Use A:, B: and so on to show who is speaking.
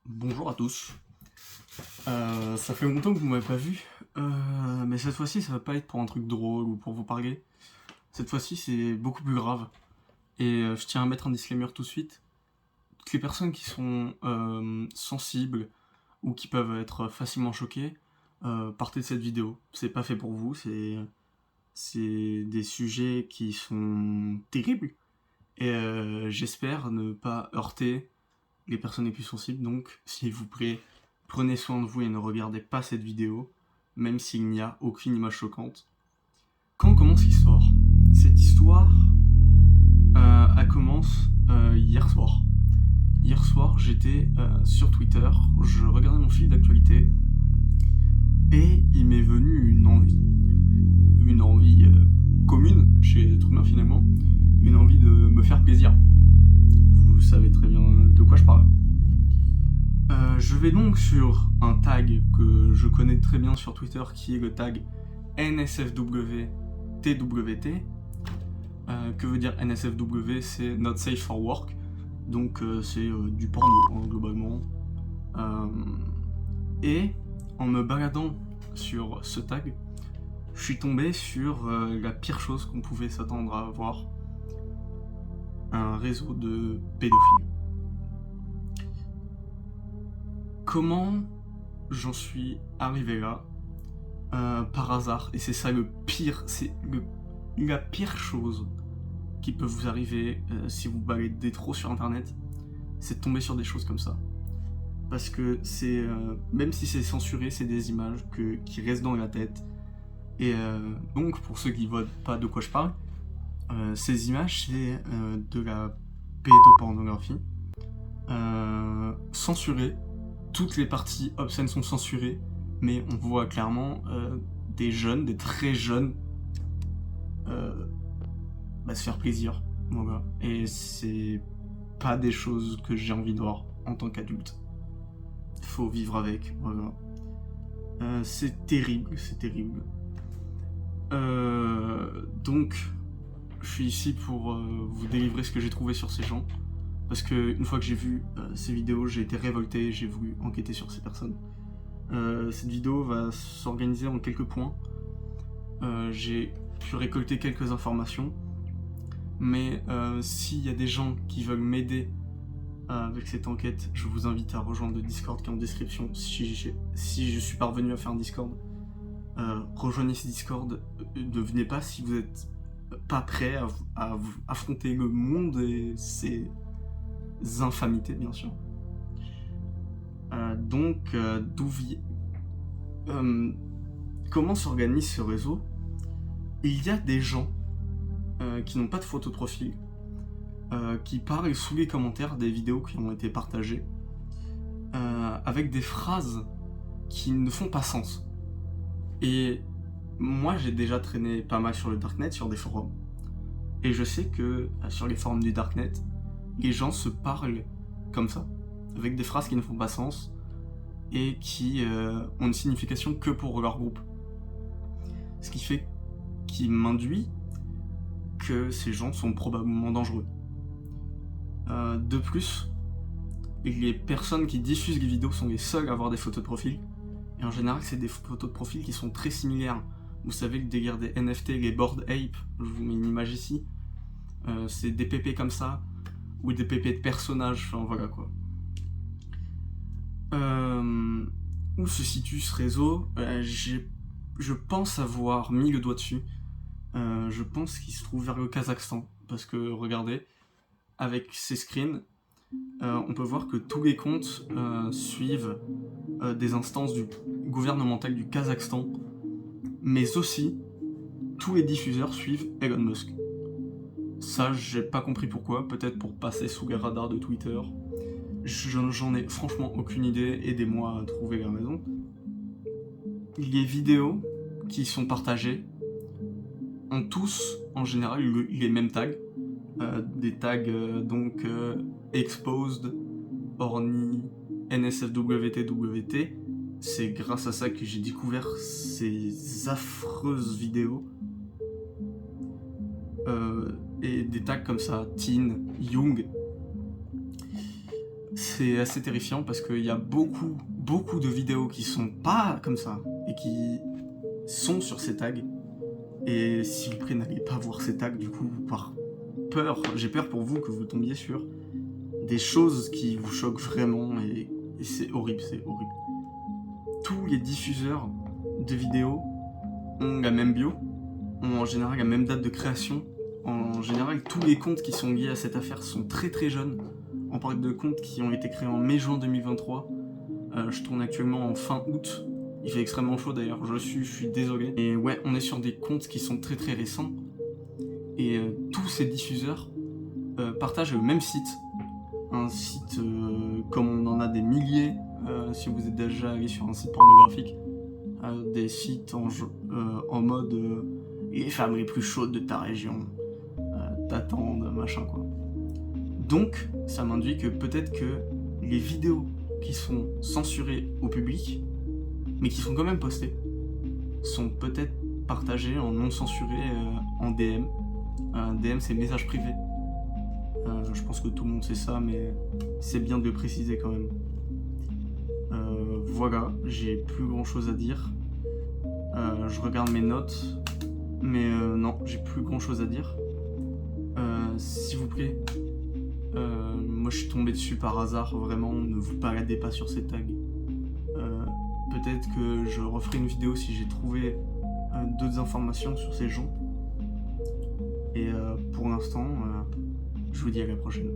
A: Bonjour à tous. Ça fait longtemps que vous m'avez pas vu, mais cette fois-ci, ça va pas être pour un truc drôle ou pour vous parler. Cette fois-ci, c'est beaucoup plus grave. Et je tiens à mettre un disclaimer tout de suite. Toutes les personnes qui sont sensibles ou qui peuvent être facilement choquées, partez de cette vidéo. C'est pas fait pour vous, c'est des sujets qui sont terribles. Et j'espère ne pas heurter les personnes les plus sensibles, donc s'il vous plaît, prenez soin de vous et ne regardez pas cette vidéo, même s'il n'y a aucune image choquante. Quand commence l'histoire? Cette histoire, elle commence hier soir. Hier soir, j'étais sur Twitter, je regardais mon fil d'actualité, et il m'est venu une envie commune chez les êtres humains finalement, une envie de me faire plaisir. Vous savez très bien de quoi je parle. Je vais donc sur un tag que je connais très bien sur Twitter qui est le tag NSFWTWT. Que veut dire NSFW? C'est Not Safe for Work. Donc c'est du porno hein, globalement. Et en me baladant sur ce tag, je suis tombé sur la pire chose qu'on pouvait s'attendre à voir. Un réseau de pédophiles. Comment j'en suis arrivé là par hasard, et c'est ça le pire, la pire chose qui peut vous arriver si vous baladez trop sur internet, c'est de tomber sur des choses comme ça. Parce que c'est, même si c'est censuré, c'est des images qui restent dans la tête. Et donc, pour ceux qui ne voient pas de quoi je parle, ces images, c'est de la pédopornographie censurée. Toutes les parties obscènes sont censurées, mais on voit clairement des jeunes, des très jeunes, se faire plaisir. Voilà. Et c'est pas des choses que j'ai envie de voir en tant qu'adulte. Faut vivre avec, voilà. C'est terrible, c'est terrible. Donc, je suis ici pour vous délivrer ce que j'ai trouvé sur ces gens. Parce que une fois que j'ai vu ces vidéos, j'ai été révolté, j'ai voulu enquêter sur ces personnes. Cette vidéo va s'organiser en quelques points. J'ai pu récolter quelques informations, mais s'il y a des gens qui veulent m'aider avec cette enquête, je vous invite à rejoindre le Discord qui est en description. Si je suis parvenu à faire un Discord, rejoignez ce Discord. Ne venez pas si vous n'êtes pas prêt à affronter le monde et ses infamités, bien sûr. Comment s'organise ce réseau? Il y a des gens qui n'ont pas de photo de profil, qui parlent sous les commentaires des vidéos qui ont été partagées, avec des phrases qui ne font pas sens. Et moi, j'ai déjà traîné pas mal sur le Darknet, sur des forums. Et je sais que sur les forums du Darknet, les gens se parlent comme ça, avec des phrases qui ne font pas sens et qui ont une signification que pour leur groupe. Ce qui m'induit que ces gens sont probablement dangereux. De plus, les personnes qui diffusent les vidéos sont les seules à avoir des photos de profil. Et en général, c'est des photos de profil qui sont très similaires. Vous savez, le délire des NFT, les Bored Ape, je vous mets une image ici. C'est des PP comme ça, ou des PP de personnages, enfin voilà quoi. Où se situe ce réseau? Je pense avoir mis le doigt dessus. Je pense qu'il se trouve vers le Kazakhstan. Parce que, regardez, avec ces screens, on peut voir que tous les comptes suivent des instances gouvernementales du Kazakhstan, mais aussi tous les diffuseurs suivent Elon Musk. Ça, j'ai pas compris pourquoi, peut-être pour passer sous les radars de Twitter. J'en ai franchement aucune idée, aidez-moi à trouver la raison. Les vidéos qui sont partagées ont tous, en général, les mêmes tags. Des tags exposed, orni, NSFWTWT. C'est grâce à ça que j'ai découvert ces affreuses vidéos. Et des tags comme ça, teen, young. c'est assez terrifiant parce qu'il y a beaucoup de vidéos qui sont pas comme ça et qui sont sur ces tags. Et s'il vous plaît, n'allez pas voir ces tags du coup par peur. J'ai peur pour vous que vous tombiez sur des choses qui vous choquent vraiment et c'est horrible, c'est horrible. Tous les diffuseurs de vidéos ont la même bio, ont en général la même date de création. En général, tous les comptes qui sont liés à cette affaire sont très jeunes. On parle de comptes qui ont été créés en mai-juin 2023. Je tourne actuellement en fin août. Il fait extrêmement chaud d'ailleurs, je suis désolé. Et ouais, on est sur des comptes qui sont très récents. Et tous ces diffuseurs partagent le même site. Un site comme on en a des milliers, si vous êtes déjà allé sur un site pornographique. Des sites en mode les femmes les plus chaudes de ta région t'attendent, machin quoi. Donc, ça m'induit que peut-être que les vidéos qui sont censurées au public, mais qui sont quand même postées, sont peut-être partagées en non censuré en DM. DM, c'est message privé. Je pense que tout le monde sait ça, mais c'est bien de le préciser quand même. Voilà, j'ai plus grand chose à dire. Je regarde mes notes, mais non, j'ai plus grand chose à dire. S'il vous plaît, moi je suis tombé dessus par hasard, vraiment, ne vous baladez pas sur ces tags. Peut-être que je referai une vidéo si j'ai trouvé d'autres informations sur ces gens. Et pour l'instant, je vous dis à la prochaine.